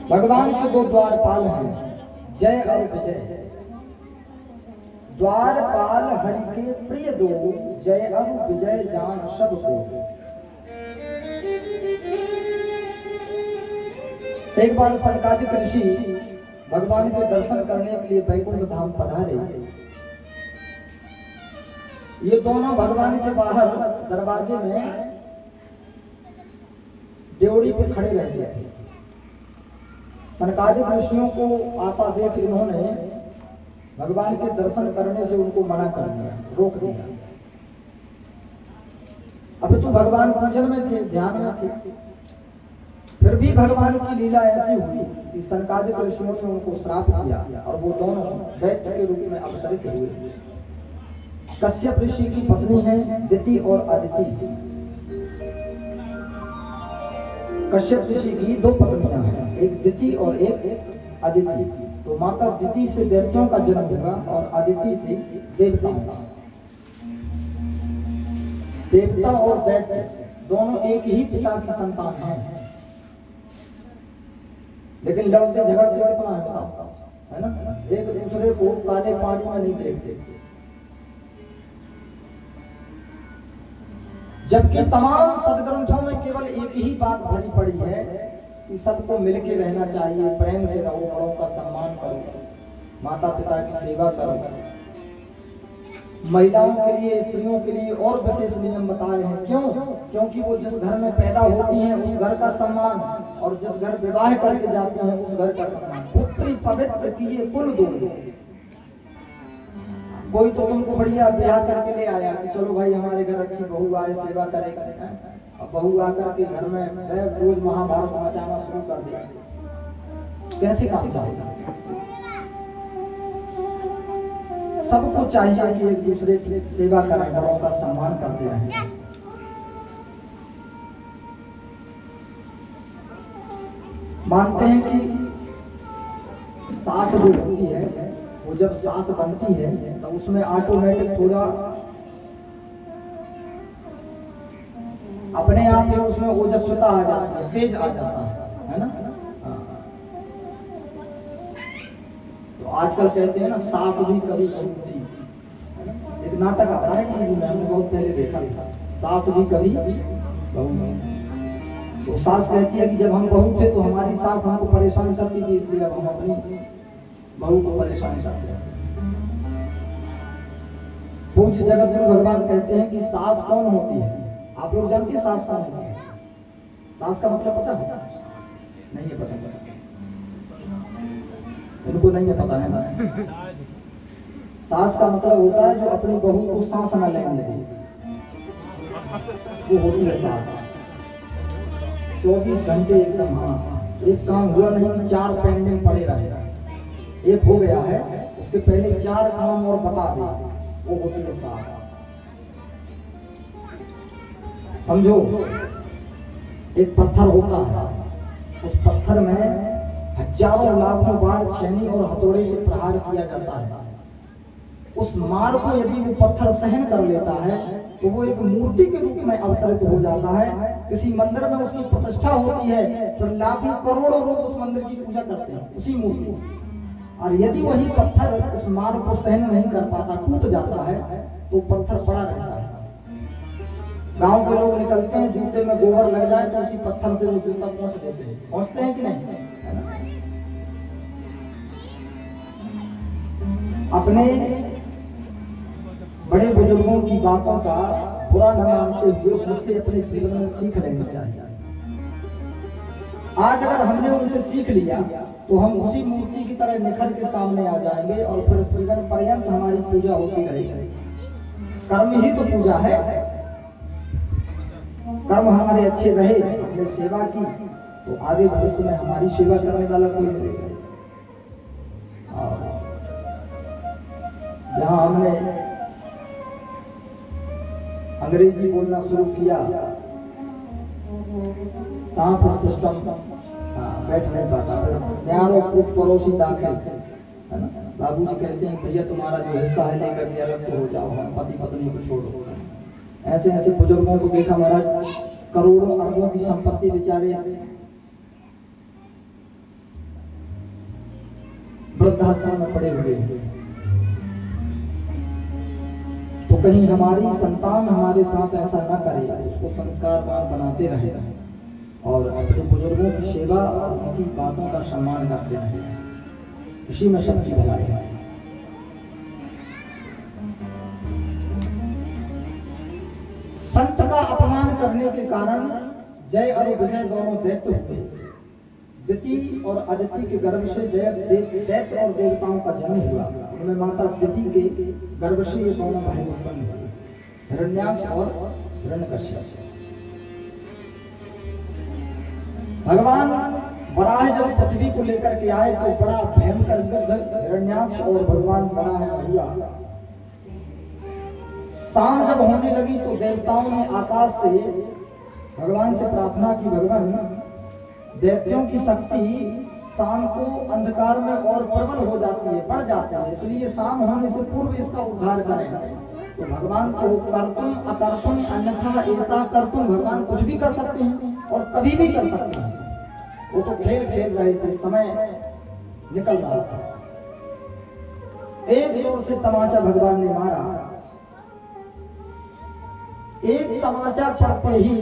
भगवान के दो द्वारपाल हैं, जय और विजय। द्वारपाल हरि के प्रिय दो, जय और विजय जान सबको। एक बार सनकादिक ऋषि भगवान के दर्शन करने के लिए वैकुंठ धाम पधारे। ये दोनों भगवान के बाहर दरवाजे में ड्योढ़ी पर खड़े रहते थे। सनकादिक ऋषियों को आता देख इन्होंने भगवान के दर्शन करने से उनको मना कर दिया, रोक दिया। अभी तो भगवान पूजन में थे, ध्यान में थे। फिर भी भगवान की लीला ऐसी हुई कि सनकादिक ऋषियों ने उनको श्राप दिया और वो दोनों दैत्य के रूप में अवतरित हुए। कश्यप ऋषि की पत्नी है दिति और अदिति। कश्यप ऋषि की दो पत्नियां हैं, एक दिति और एक अदिति। तो माता दिति से दैत्यों का जन्म होगा और अदिति से देवताओं का। देवता और दैत्य दोनों एक ही पिता की संतान हैं, लेकिन लड़ते झगड़ते कितना है बताओ, है ना? एक दूसरे को काले पानी में नहीं देखते। जबकि तमाम सदग्रंथों में केवल एक ही बात भरी पड़ी है कि सबको मिलके रहना चाहिए, प्रेम से रहो, बड़ों का सम्मान करो, माता पिता की सेवा करो। महिलाओं के लिए, स्त्रियों के लिए और विशेष नियम बताए हैं। क्यों? क्योंकि वो जिस घर में पैदा होती हैं उस घर का सम्मान, और जिस घर विवाह करके जाते हैं उस घर का सम्मान। पुत्री पवित्र किए कुल दो। कोई तो तुमको बढ़िया ब्याह करके ले आया कि चलो भाई हमारे घर अच्छी बहू आए, सेवा करेगा। अब बहू आकर के घर में रोज महाभारत मचाना शुरू कर दिया, कैसे काम चलेगा? सबको चाहिए कि एक दूसरे की सेवा करें, बड़ों का सम्मान करते रहें। मानते हैं कि सास जो होती है वो जब सास बनती है तो उसमें ऑटोमेटिक थोड़ा अपने आप ही उसमें ओजस्वता आ जाती है, तेज आ जाता है ना? तो आजकल कहते हैं ना, सास भी कभी बहू थी। एक नाटक आता है कि मैंने बहुत पहले देखा था, सास भी कभी बहू थी। तो सास कहती है कि जब हम बहू थे तो हमारी सास हमको परेशान करती थी, इसलिए अब हम अपनी बहू को परेशान करते हैं। पूज्य जगत गुरु भगवान कहते हैं कि सास कौन होती है? आप लोग जानते हैं सास कौन होती है? सास का मतलब पता है? नहीं है पता, इनको नहीं है पता है ना? सास का मतलब होता है जो अपनी बहू को सांस न लेने दे, वो होती है सास। 24 घंटे एकदम, हाँ, एक काम हुआ नहीं कि 4 पेंडिंग पड़े रहेगा। एक हो गया है, उसके पहले 4 काम और बता दे, वो होती है सास। समझो, एक पत्थर होता है, उस पत्थर में हजारों लाखों बार छेनी और हथौड़े से प्रहार किया जाता है। उस मार को यदि वो पत्थर सहन कर लेता है तो वो एक मूर्ति के रूप में अवतरित हो जाता है। किसी मंदिर में उसकी प्रतिष्ठा होती है, फिर लाखों करोड़ों लोग उस मंदिर की पूजा करते हैं, उसी मूर्ति। और यदि वही पत्थर उस मार को सहन नहीं कर पाता, टूट जाता है, तो पत्थर पड़ा रहता है। गांव के लोग निकलते हैं, जूते में गोबर लग जाए तो उसी पत्थर से वो जूता पोंछ देते हैं। पहुंचते हैं कि नहीं? अपने बड़े बुजुर्गों की बातों का बुरा न मानते हुए उनसे अपने जीवन में सीख लेनी चाहिए। आज अगर हमने उनसे सीख लिया तो हम उसी मूर्ति की तरह निखर के सामने आ जाएंगे और फिर जीवन पर्यंत हमारी पूजा होती रहेगी। कर्म ही तो पूजा है। कर्म हमारे अच्छे रहे, हमने सेवा की, तो आगे भविष्य में हमारी सेवा करने वाला कोई मिलेगा। जहां हमने अंग्रेजी बोलना शुरू किया तहां पर सिस्टम बैठ नहीं पाता। न्यारो कूट पड़ोसी दाखिल, है ना? बाबूजी कहते हैं भैया तुम्हारा जो हिस्सा है लेकर के अलग तो हो जाओ, हम पति पत्नी को छोड़ो। ऐसे ऐसे बुजुर्गों को देखा महाराज, करोड़ों अरबों की संपत्ति बेचारे वृद्धाश्रम में पड़े हुए हैं, तो कहीं हमारी संतान हमारे साथ ऐसा न करे, उसको संस्कारवान बनाते रहे और अपने बुजुर्गों की सेवा और उनकी बातों का सम्मान करते रहे। इसी में सबकी भलाई है। संत का अपमान करने के कारण जय और विजय दोनों दैत्य हुए। दिति और अदिति के गर्भ से दैत्य और देवताओं का जन्म हुआ। उनमें माता दिति के गर्भ से ये दोनों भाई उत्पन्न हुए, हिरण्याक्ष और हिरण्यकश्यप। भगवान वराह जब पृथ्वी को लेकर के आए तो बड़ा भयंकर युद्ध हिरण्याक्ष और भगवान वराह में हुआ। शाम जब होने लगी तो देवताओं ने आकाश से भगवान से प्रार्थना की, भगवान दैत्यों की शक्ति शाम को अंधकार में और प्रबल हो जाती है, बढ़ जाता है, इसलिए शाम होने से पूर्व इसका उद्धार करें। तो भगवान को कर्तुम अकर्तुम अन्यथा ऐसा कर्तुम, भगवान कुछ भी कर सकते हैं और कभी भी कर सकते हैं। वो तो खेल खेल रहे थे, समय निकल रहा था। एक जोर से तमाचा भगवान ने मारा। एक तमाचा पड़ते ही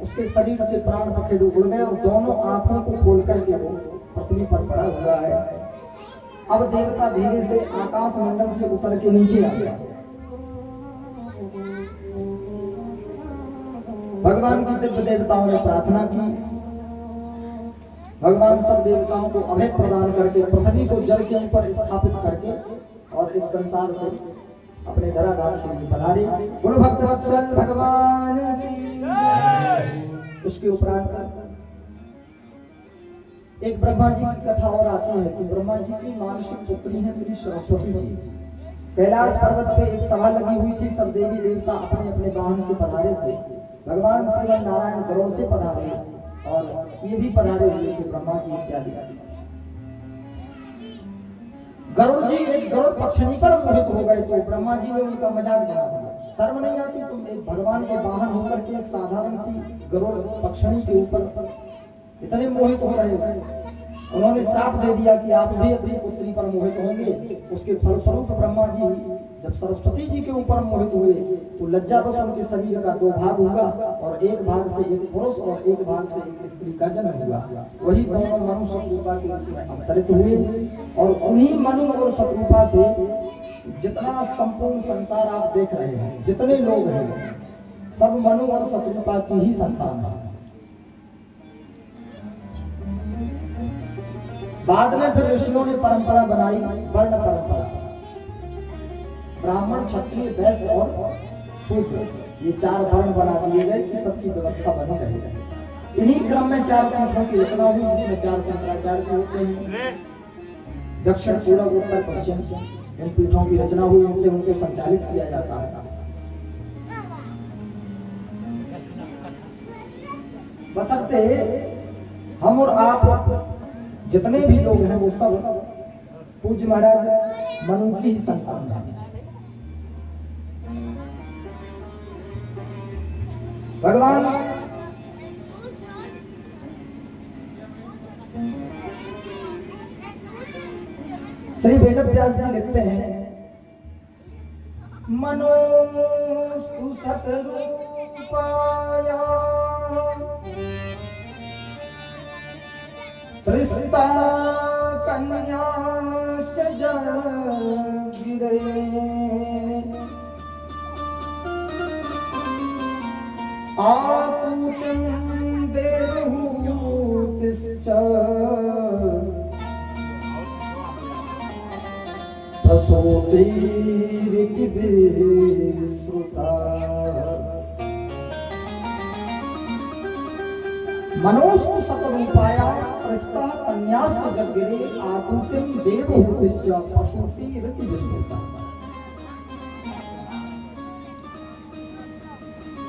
उसके शरीर से प्राण पखेरु उड़ गए और दोनों आंखों को खोल करके वो पृथ्वी पर पड़ा हुआ है। अब देवता धीरे से आकाश मंडल से उतर के नीचे आ गया। भगवान की दिव्य देवताओं ने प्रार्थना की। भगवान सब देवताओं को अभय प्रदान करके पृथ्वी को जल के ऊपर स्थापित करके और इस संसार से अपने धराधाम के लिए पधारे। गुरु भक्त वत्सल भगवान की जय। उसके उपरांत एक ब्रह्मा जी की कथा और आती है कि ब्रह्मा जी की मानसिक पुत्री है श्री सरस्वती जी। कैलाश पर्वत पे एक सभा लगी हुई थी, सब देवी देवता अपने अपने वाहन से पधारे थे। भगवान श्री नारायण गरुड़ से पधारे और ये भी पधारे हुए थे ब्रह्मा जी इत्यादि। गरुड़ जी एक गरुड़ पक्षिणी पर मोहित हो गए तो ब्रह्मा जी ने उनका मजाक बना दिया। शर्म नहीं आती, तुम एक भगवान के वाहन होकर के एक साधारण सी गरुड़ पक्षिणी के ऊपर इतने मोहित हो रहे हो। उन्होंने श्राप दे दिया कि आप भी अपनी पुत्री पर मोहित होंगे। उसके फलस्वरूप ब्रह्मा जी जब सरस्वती जी के ऊपर मोहित हुए तो लज्जावश उनके शरीर का दो भाग हुआ और एक भाग से एक पुरुष और एक भाग से एक स्त्री का जन्म हुआ। वही दोनों मनु शतरूपा के अवतरित हुए और उन्हीं मनु और शतरूपा से जितना संपूर्ण संसार आप देख रहे हैं, जितने लोग हैं, सब मनु और शतरूपा की ही संतान है। बाद में फिर ऋषियों ने परंपरा बनाई, वर्ण परंपरा। ब्राह्मण, क्षत्रिय, वैश्य और शूद्र, ये चार वर्ण बना दिए गए कि सबकी व्यवस्था बनी रही। इन्हीं क्रम में चार पीठों की रचना हुई, जिसमें चार शंकराचार्य होते हैं। दक्षिण, पूर्व, उत्तर, पश्चिम, इन पीठों की रचना हुई, इनसे उनको संचालित किया जाता है। बशर्ते हम और आप जितने भी लोग हैं वो सब पूज्य महाराज मनु की ही संतान है। भगवान श्री वेदव्यास जी लिखते हैं, मनोस्तु सतरूपाया त्रिस्ता कन्याश्च जगिरे आपूतिं देवहूतिश्च प्रसूतिरिति विश्रुता। मनोस्तु सतरूपाया त्रिस्ता कन्याश्च जगिरे आपूतिं देवहूतिश्च प्रसूतिरिति विश्रुता।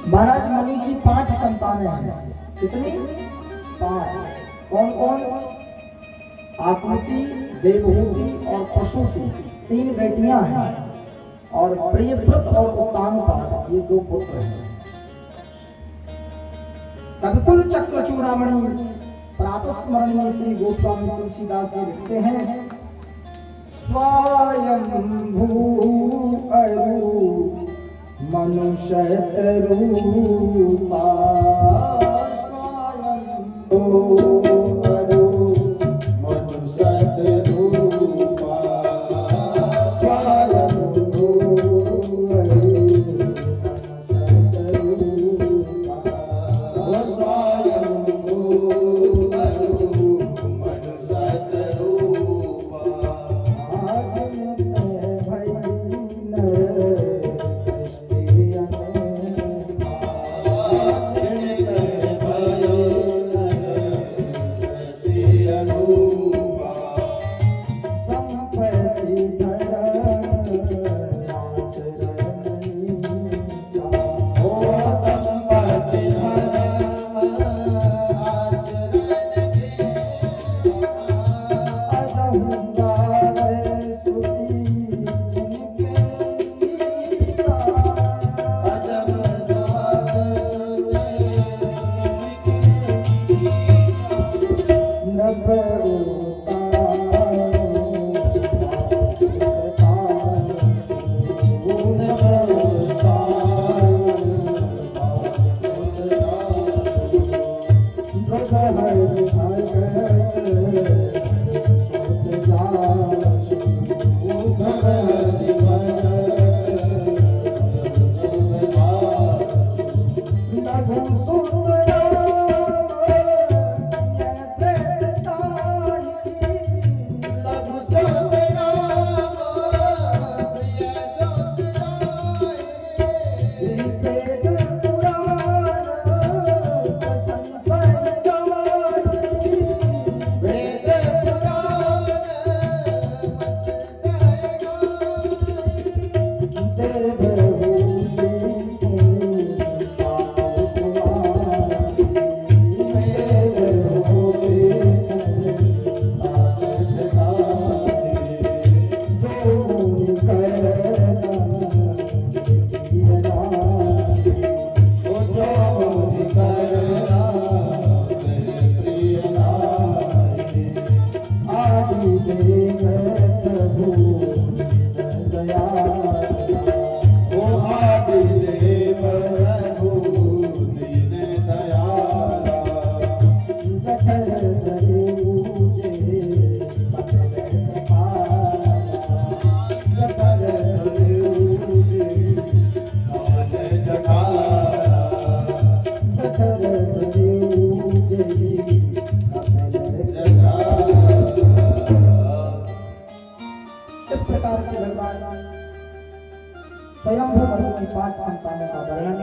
महाराज मनु की 5 संतानें हैं। कितनी? 5। कौन कौन? आकृति, देवहूति और प्रसूति, 3 बेटियां हैं और प्रियव्रत और उत्तानपाद, ये 2 पुत्र हैं। कविकुल चक्र चूड़ामणि प्रातः स्मरणीय श्री गोस्वामी तुलसीदास जी लिखते हैं, स्वयंभू अरु मनुष्य रूपा स्वयंभू अरु मनुष्य रूपा स्वयंभू अरु मनुष्य रूपा स्वयंभू अरु मनुष्य रूपा स्वयंभू मनु की 5 संतानों का वर्णन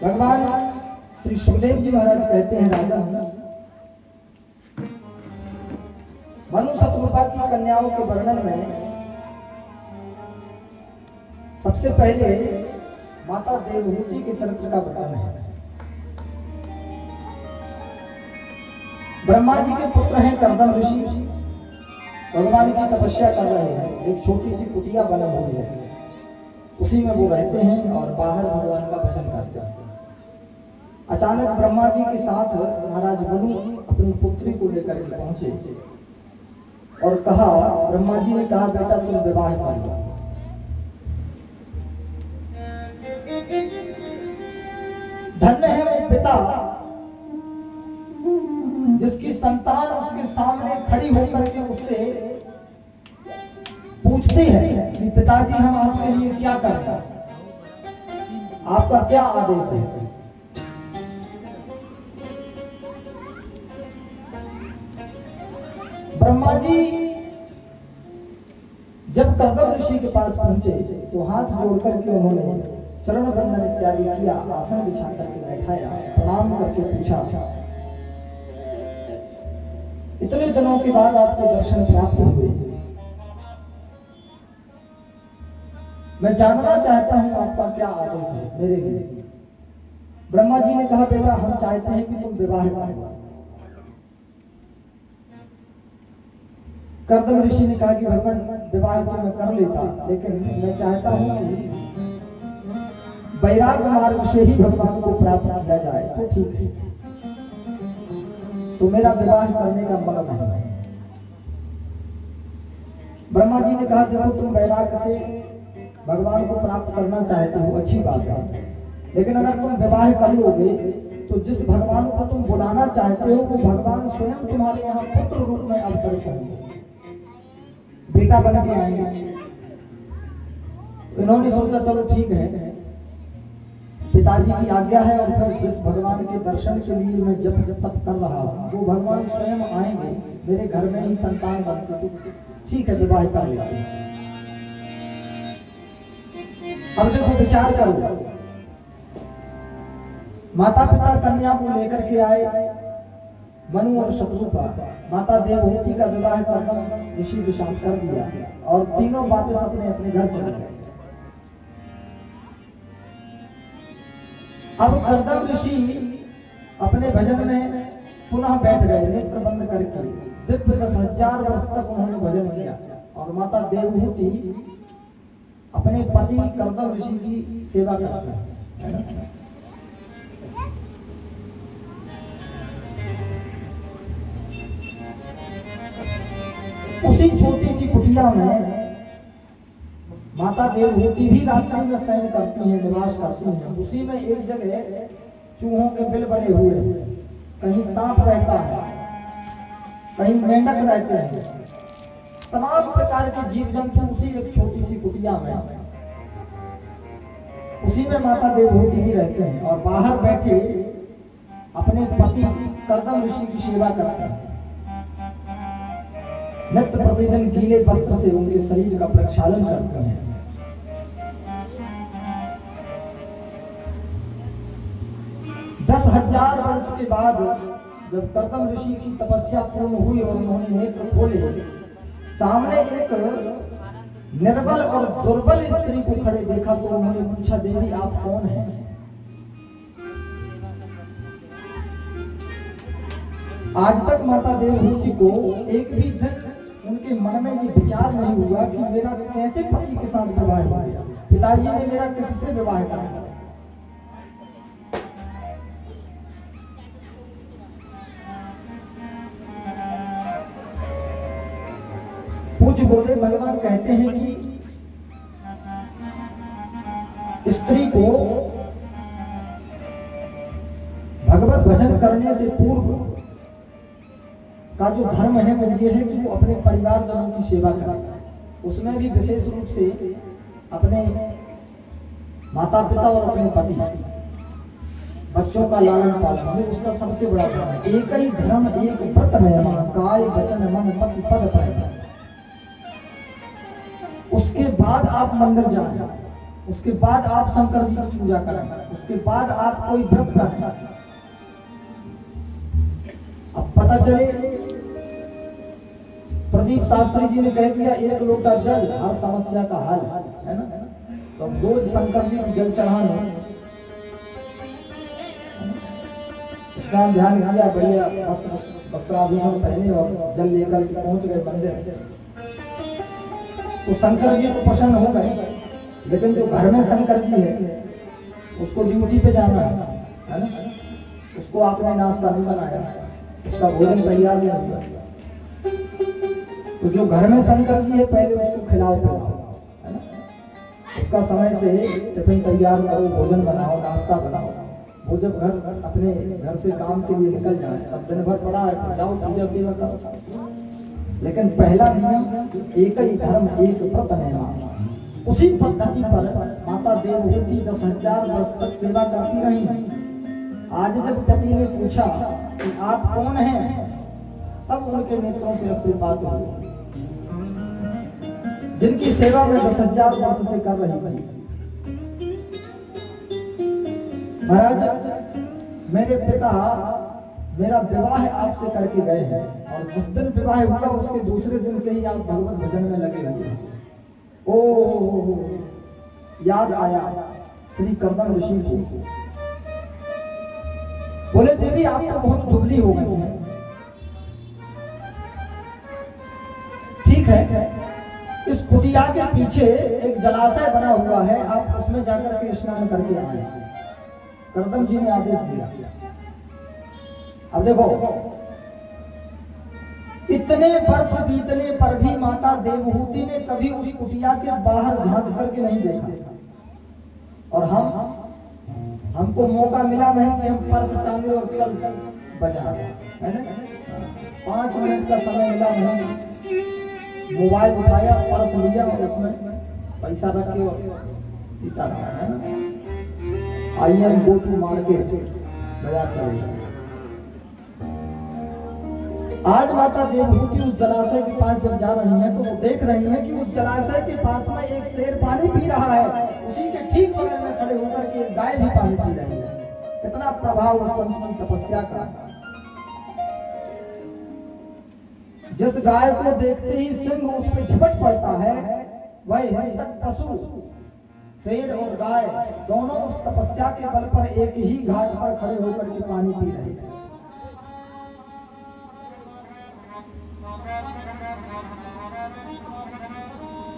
भगवान श्री सुखदेव जी महाराज कहते हैं, राजा मनु शतरूपा की कन्याओं के वर्णन में सबसे पहले माता देवहूति के चरित्र का वर्णन है। ब्रह्मा जी के पुत्र हैं कर्दम ऋषि, भगवान की तपस्या कर रहे हैं। एक छोटी सी कुटिया बना हुई है, उसी में वो रहते हैं और बाहर भगवान का भजन करते हैं। अचानक ब्रह्मा जी के साथ महाराज मनु अपनी पुत्री को लेकर के पहुंचे और कहा, ब्रह्मा जी ने कहा, बेटा तुम विवाह कर लो। धन्य है वो पिता जिसकी संतान उसके सामने खड़ी होकर के उससे पूछती है कि पिताजी हम आपके लिए क्या कर सकते हैं, आपका क्या आदेश है। ब्रह्मा जी जब कर्दम ऋषि के पास पहुंचे तो हाथ जोड़ करके उन्होंने चरण वंदन इत्यादि किया, आसन बिछा करके बैठाया, प्रणाम करके पूछा, इतने दिनों के बाद आपको दर्शन प्राप्त हुए, मैं जानना चाहता हूं आपका क्या आदेश है मेरे लिए। ब्रह्मा जी ने कहा, बेटा हम चाहते हैं कि तुम विवाह करो। कर्दम ऋषि ने कहा कि भगवान विवाह तो मैं कर लेता, लेकिन मैं चाहता हूं कि वैराग्य मार्ग से ही भगवान को प्राप्त किया जाए। तो ठीक है, तो मेरा विवाह करने का मन नहीं है। ब्रह्मा जी ने कहा देखो तुम वैराग्य से भगवान को प्राप्त करना चाहते हो, अच्छी बात है, लेकिन अगर तुम विवाह कर लोगे तो जिस भगवान को तुम बुलाना चाहते हो वो भगवान स्वयं तुम्हारे यहाँ पुत्र रूप में अवतरित होंगे, बेटा बन के आएंगे। तो इन्होंने सोचा चलो ठीक है, पिताजी की आज्ञा है और फिर जिस भगवान के दर्शन के लिए मैं जब तप कर रहा हूँ वो भगवान स्वयं आएंगे मेरे घर में ही संतान बनकर, ठीक है विवाह कर लेते हैं। अब देखो विचार करो, माता पिता कन्या को लेकर के आए मनु और शत्रुपा, माता देवहूति का विवाह कर्दम ऋषि के साथ कर दिया और तीनों वापस अपने अपने घर चले गए। अब कर्दम ऋषि अपने भजन में पुनः बैठ गए, नेत्र बंद करके दिव्य 10,000 वर्ष तक उन्होंने भजन किया और माता देवहूति अपने पति कर्दम ऋषि की सेवा करते हैं। उसी छोटी सी कुटिया में माता देवहूति भी रात्रि में शयन करती हैं, निवास करती हैं। उसी में एक जगह चूहों के बिल बने हुए हैं, कहीं सांप रहता है, कहीं मेंढक रहते हैं, तमाम प्रकार के जीव जंतु उसी एक छोटी सी कुटिया में, उसी में माता देवहूति भी रहते हैं और बाहर बैठे अपने पति कर्दम ऋषि की सेवा करते हैं। नित्य प्रतिदिन गीले वस्त्र से उनके शरीर का प्रक्षालन करते हैं। दस 10,000 वर्ष के बाद जब कर्दम ऋषि की तपस्या पूर्ण हुई और उन्होंने नेत्र खोले, सामने एक निर्बल और दुर्बल स्त्री को खड़े देखा तो उन्होंने पूछा देवी आप कौन हैं? आज तक माता देवहूति को एक भी दिन उनके मन में ये विचार नहीं हुआ कि मेरा कैसे पति के साथ विवाह हो गया, पिताजी ने मेरा किससे विवाह करा। पूज्य गुरुदेव भगवान कहते हैं कि स्त्री को भगवत भजन करने से पूर्व का जो धर्म है वो ये है कि वो अपने परिवार जनों की सेवा करे, उसमें भी विशेष रूप से अपने माता पिता और अपने पति बच्चों का लालन पालन, उसका सबसे बड़ा धर्म है। एक ही धर्म एक व्रत नियम काय वचन मन पति पद पर। उसके बाद आप मंदिर जाएं, उसके बाद आप शंकर जी की पूजा करें, उसके बाद आप कोई व्रत करें। अब पता चले प्रदीप शास्त्री जी ने कह दिया एक लोटा जल हर समस्या का हल है ना, तो रोज शंकर जी को जल चढ़ाने, स्नान ध्यान किया, बढ़िया वस्त्राभूषण पहने और जल लेकर पहुंच गए मंदिर। तो शंकर जी तो प्रसन्न हो गए, लेकिन जो घर में शंकर जी है उसको ड्यूटी पे जाना है ना, उसको आपने नाश्ता नहीं बनाया, उसका भोजन तैयार नहीं हुआ, तो जो घर में शंकर जी है पहले उसको खिलाओ पिलाओ है ना, उसका समय से टिफिन तैयार करो, भोजन बनाओ, नाश्ता बनाओ। वो जब घर अपने घर से काम के लिए निकल जाए तब दिन भर पड़ा है, जाओ पूजा सेवा करो। लेकिन पहला नियम एक ही धर्म एक व्रत नियम। उसी पद्धति पर माता देवहूति 10,000 वर्ष तक सेवा करती रही। आज जब पति ने पूछा कि आप कौन हैं, तब उनके नेत्रों से आशीर्वाद हुई, जिनकी सेवा में 10,000 वर्ष से कर रही थी। महाराज मेरे पिता मेरा विवाह आपसे करके गए हैं और जिस दिन विवाह हुआ उसके दूसरे दिन से ही आप भगवत भजन में लगे हुए। ओ याद आया श्री कर्दम ऋषि को, बोले देवी आप तो बहुत दुबली हो गई हैं। ठीक है, इस कुटिया के पीछे एक जलाशय बना हुआ है, आप उसमें जाकर के स्नान करके आए। कर्दम जी ने आदेश दिया। अब देखो इतने वर्ष बीतने पर भी माता देवहूति ने कभी उस कुटिया के बाहर झांक करके नहीं देखा। और हमको मौका मिला नहीं कि हम पर्स टांगे और चल बजा, है ना। 5 मिनट का समय मिला नहीं, मोबाइल उठाया, पर्स लिया और उसमें पैसा रख के और सीता रहा, है ना। I am go to market, बाजार चले गए। आज माता देवहूति उस जलाशय के पास जब जा रही हैं तो वो देख रही हैं कि उस जलाशय के पास में एक शेर पानी पी रहा है, उसी के ठीक बगल में खड़े होकर के एक गाय भी पानी पी रही है। कितना प्रभाव उस संत की तपस्या का। जिस गाय को देखते ही सिंह उस पर झपट पड़ता है, वह हिंसक पशु शेर और गाय दोनों उस तपस्या के बल पर एक ही घाट पर खड़े होकर के पानी पी रहे थे।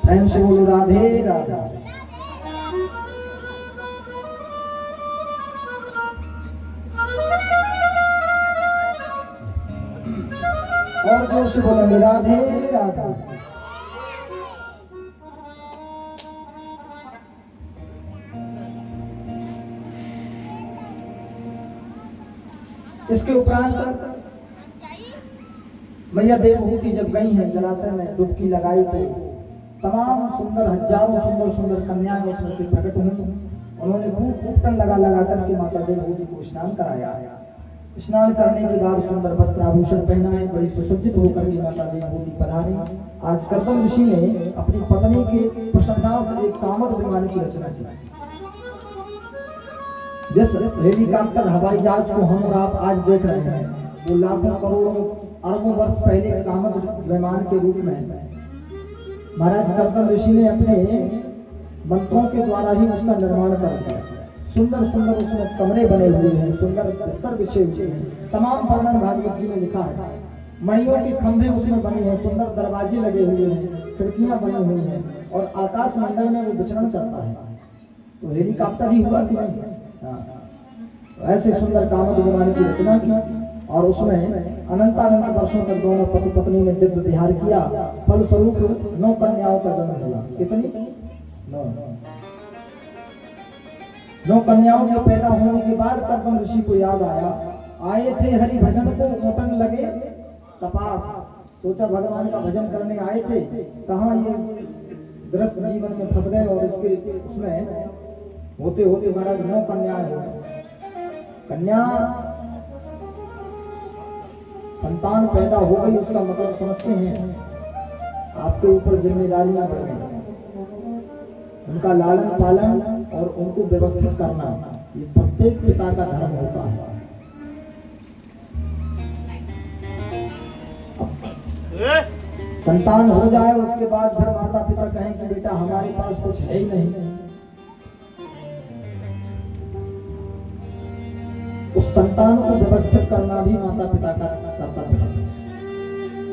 प्रेम से बोलो राधे राधे। और जोर से बोलेंगे राधे राधे। इसके उपरांत मैया देवहूति जब गई हैं जलाशय में, डुबकी लगाई तो तमाम सुंदर हजारों सुंदर सुंदर कन्याएं उसमें से प्रकट हुई। उन्होंने खूब टन लगा लगा करके माता देवहूति को स्नान कराया। स्नान करने के बाद सुंदर वस्त्र आभूषण पहनाए, बड़ी सुसज्जित होकर के माता देवहूति पधारी। आज कर्दम ऋषि ने अपनी पत्नी के प्रसन्नार्थ एक कामद विमान की रचना की। जिस हेलीकॉप्टर हवाई जहाज को हम और आप आज देख रहे हैं, वो लाखों करोड़ों अरबों वर्ष पहले कामद विमान के रूप में महाराज कर्दम ऋषि ने अपने मंत्रों के द्वारा ही उसका निर्माण कर दिया। सुंदर सुंदर उसमें कमरे बने हुए हैं, सुंदर बिस्तर बिछे हुए हैं। तमाम वर्णन भागवत जी में लिखा है। मणियों के खंभे उसमें बने हैं, सुंदर दरवाजे लगे हुए हैं, खिड़कियां बनी हुई हैं और आकाश मंडल में वो विचरण करता है। तो हेलीकॉप्टर ही हुआ कि नहीं। ऐसे सुंदर कामद विमान की रचना की और उसमें अनंत वर्षों तक दोनों पति पत्नी ने दिव्य विहार किया। फलस्वरूप 9 कन्याओं का जन्म हुआ। कितनी? 9 कन्याओं के पैदा होने के बाद कर्दम ऋषि को याद आया, आए थे हरि भजन को मोटन लगे तपास। सोचा भगवान का भजन करने आए थे, कहाँ ये ग्रस्त जीवन में फंस गए। और इसके उसमें होते होते महाराज 9 कन्याएं हो गई। कन्या संतान पैदा हो गई, उसका मतलब समझते हैं आपके ऊपर जिम्मेदारियां बढ़ गई। उनका लालन पालन और उनको व्यवस्थित करना ये प्रत्येक पिता का धर्म होता है। संतान हो जाए उसके बाद फिर माता पिता कहें कि बेटा हमारे पास कुछ है ही नहीं, उस संतान को व्यवस्थित करना भी माता पिता का कर्तव्य है।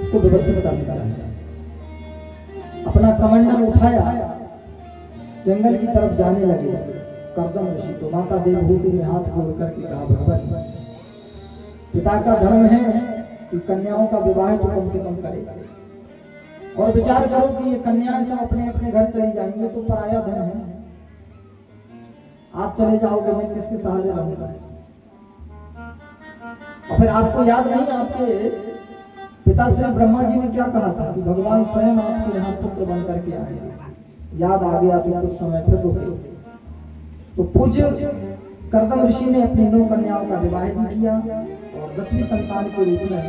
उसको व्यवस्थित करना चाहिए। अपना कमंडल उठाया, जंगल की तरफ जाने लगे कर्दम ऋषि। तो माता देवहूति ने हाथ जोड़ करके कहा, भगवान पिता का धर्म है कि कन्याओं का विवाह तो कम से कम करेगा। और विचार करो कि ये कन्याएं सब अपने अपने घर चली जाएंगे तो पराया धन है। आप चले जाओगे, मैं किसके सहारे रहूंगा। और फिर आपको याद नहीं आपके पिता श्री ब्रह्मा जी ने क्या कहा था कि भगवान स्वयं आपके यहाँ पुत्र बन करके आए। याद आ गया तो कुछ समय फिर रुके। तो पूज्य कर्दम ऋषि ने अपनी 9 कन्याओं का विवाह भी किया और 10वीं संतान के रूप में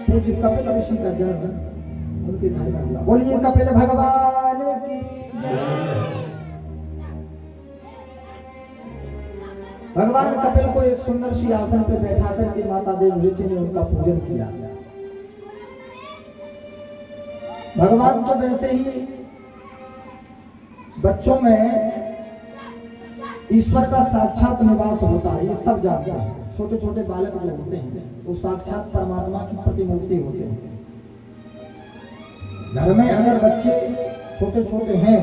पूज्य कपिल ऋषि का जन्म उनके घर में हुआ। बोलिए कपिल भगवान की। भगवान कपिल को एक सुंदर सी आसन पर बैठा करके माता देवहूति ने उनका पूजन किया। भगवान तो वैसे ही बच्चों में ईश्वर का साक्षात निवास होता है, ये सब जानते हैं। छोटे छोटे बालक जो होते हैं वो साक्षात परमात्मा की प्रतिमूर्ति होते हैं। घर में अगर बच्चे छोटे छोटे हैं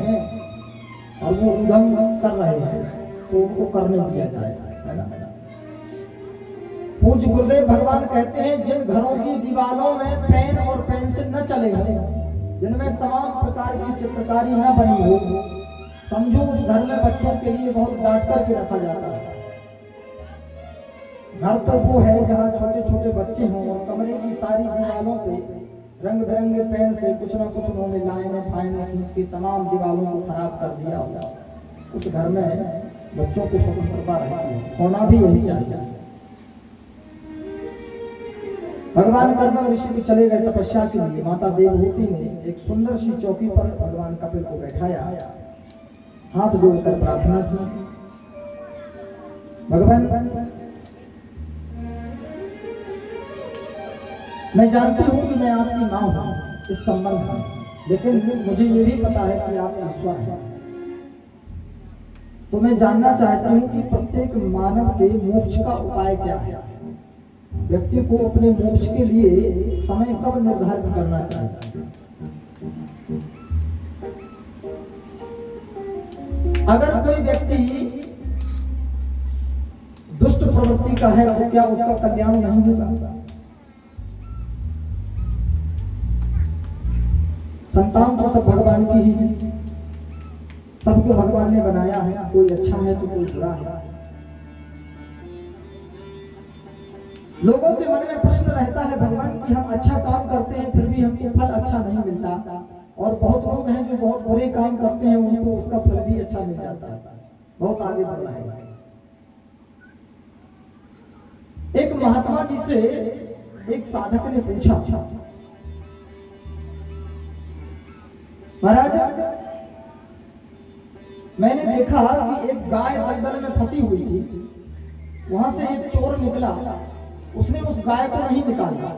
और वो उधम कर रहे हैं तो उनको करने दिया जाए, है ना। पूज्य पूज्य गुरुदेव भगवान कहते हैं जिन घरों की दीवारों में पेन और पेंसिल न चले हो, जिनमें तमाम प्रकार की चित्रकारी न बनी हो, समझो उस घर में बच्चों के लिए बहुत डांट करके रखा जाता है। घर तो वो है जहाँ छोटे छोटे बच्चे हों और कमरे की सारी दीवारों पे रंग बिरंगे पेन से कुछ ना कुछ उन्होंने लाइनें फाइनें खींच के तमाम दीवारों को खराब कर दिया होगा। उस घर में बच्चों को स्वतंत्रता रहती है, होना भी यही चाहिए। भगवान कर्दम ऋषि भी चले गए तपस्या के लिए। माता देवहूति ने एक सुंदर सी चौकी पर भगवान कपिल को बैठाया, हाथ जोड़कर प्रार्थना की, भगवान मैं जानती हूँ कि मैं आपकी माँ हूँ इस संबंध में, लेकिन मुझे ये भी पता है कि आप ईश्वर हैं। तो मैं जानना चाहती हूँ कि प्रत्येक मानव के मोक्ष का उपाय क्या है। व्यक्ति को अपने मोक्ष के लिए समय कब निर्धारित करना चाहिए। अगर कोई व्यक्ति दुष्ट प्रवृत्ति का है तो क्या उसका कल्याण नहीं होगा। संतान तो सब भगवान की ही है, सबको भगवान ने बनाया है, कोई अच्छा है तो कोई बुरा है। लोगों के मन में प्रश्न रहता है भगवान कि हम अच्छा काम करते हैं फिर भी हमको फल अच्छा नहीं मिलता, और बहुत लोग हैं जो बहुत बुरे काम करते हैं उनको उसका फल भी अच्छा मिल जाता है। बहुत आगे बढ़ रहा है। एक महात्मा जी से एक साधक ने पूछा, महाराज मैंने देखा कि एक गाय दलदल में फंसी हुई थी, वहां से एक चोर निकला, उसने उस गाय को नहीं निकाला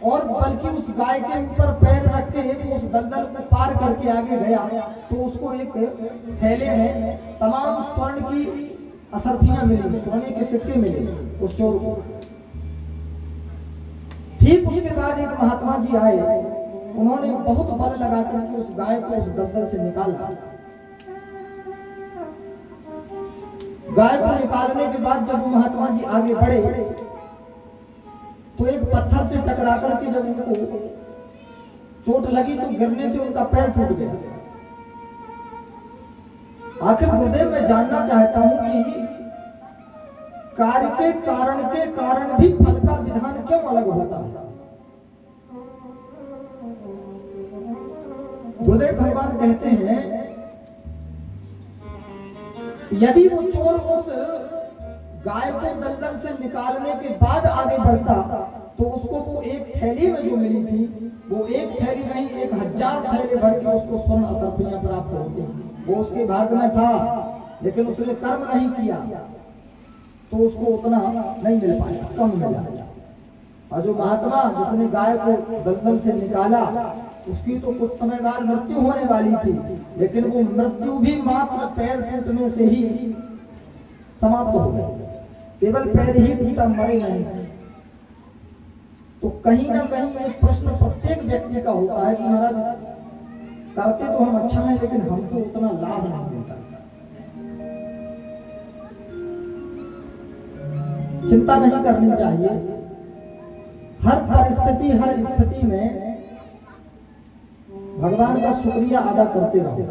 और बल्कि उस गाय के ऊपर पैर रख के तो उस दलदल को पार करके आगे गया तो उसको एक थैले में तमाम स्वर्ण की असरफियां मिली, सोने के सिक्के मिले उस चोर को। ठीक उसके बाद एक महात्मा जी आए, उन्होंने बहुत बल लगा करके उस गाय को उस दलदल से निकाला। गाय को निकालने के बाद जब महात्मा जी आगे बढ़े तो एक पत्थर से टकरा करके जब उनको चोट लगी तो गिरने से उनका पैर टूट गया। आखिर गुरुदेव मैं जानना चाहता हूं कि कार्य के कारण भी फल का विधान क्यों अलग होता है। गुरुदेव भगवान कहते हैं यदि वो चोर उस गाय को दलदल से निकालने के बाद आगे बढ़ता तो उसको वो एक थैली में जो मिली थी वो एक थैली नहीं 1000 थैले भर के उसको स्वर्ण असरफियां प्राप्त होती। वो उसके भाग्य में था लेकिन उसने कर्म नहीं किया तो उसको उतना नहीं मिल पाया, कम मिला। और जो महात्मा जिसने गाय को दलदल से निकाला उसकी तो कुछ समय बाद मृत्यु होने वाली थी, लेकिन वो मृत्यु भी मात्र पैर टूटने से ही समाप्त हो गई। केवल पैर ही टूटा, मरे नहीं। तो कहीं ना कहीं एक प्रश्न प्रत्येक व्यक्ति का होता है कि महाराज करते तो हम अच्छा है लेकिन हमको उतना लाभ नहीं मिलता। चिंता नहीं करनी चाहिए। हर परिस्थिति हर स्थिति में भगवान का शुक्रिया अदा करते रहो।